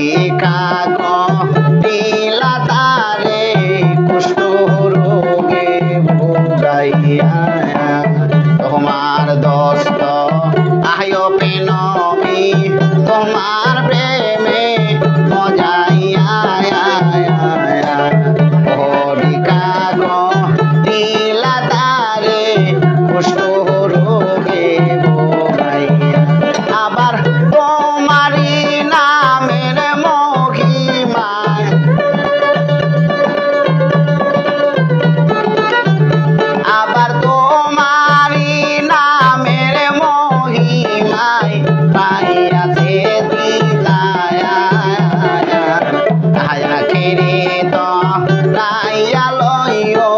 পরীক্ষা করিলা তারে কুষ্ঠ রোগে ভোগাইয়া তোমার দোস্ত আয় পেনমি তোমার প্রেমে মজাইয়া পরীক্ষা করিলা তারে কুষ্ঠ রোগে ভোগাইয়া আবার তোমারি নামের মহিমায় আবার তোমারি নামের মহিমায় পাইয়াছে দিদায়া খেরে তো রাইয়া লইও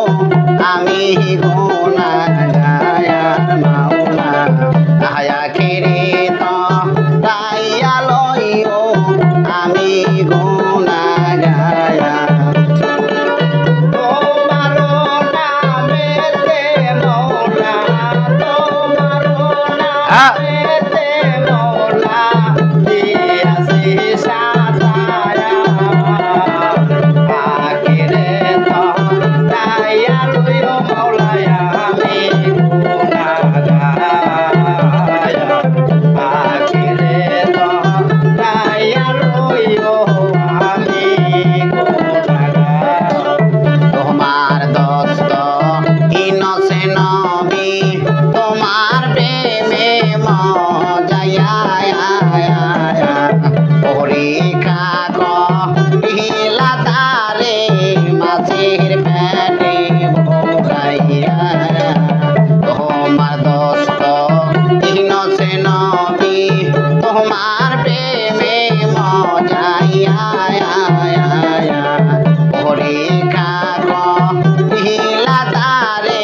আমি গুনাহগার মাওলা খেরে তো রাইয়া লইও আমি গুনাহগার তোমার দোস্ত ইনসে নবী তোমার প্রেমে মজাইয়া পরীক্ষা করিলা তারে মাছের পেটে ভোগাইয়া তোমার দোস্ত ইনসে নবী তোমার প্রেমে মজাইয়া পরীক্ষা করিলা তারে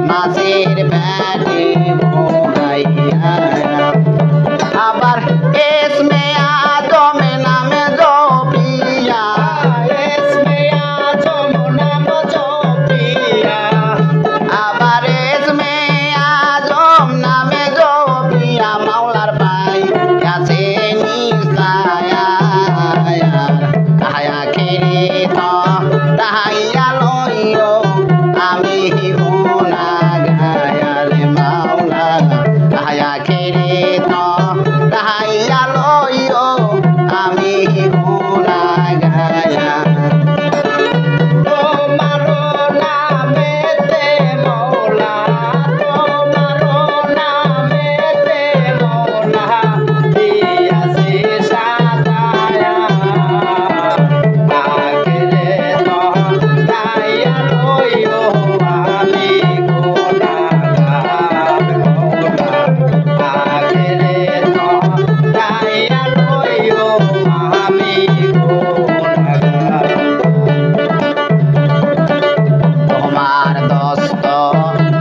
মাছের পেটে ভোগাইয়া আবার এসমে আদম নামে জপিয়া আবার এসমে আদম নামে জপিয়া মাওলার পাই আছে নিসায়া খেরে তো রাইয়া লইও আমি গুনাহগার মাওলা খেরে তো রাইয়া লইও আমি গুনাহগার তোমার দোস্ত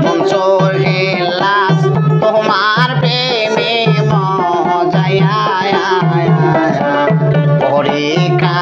মনসুর হিলাস তোমার প্রেমে মজাইয়া পরীক্ষা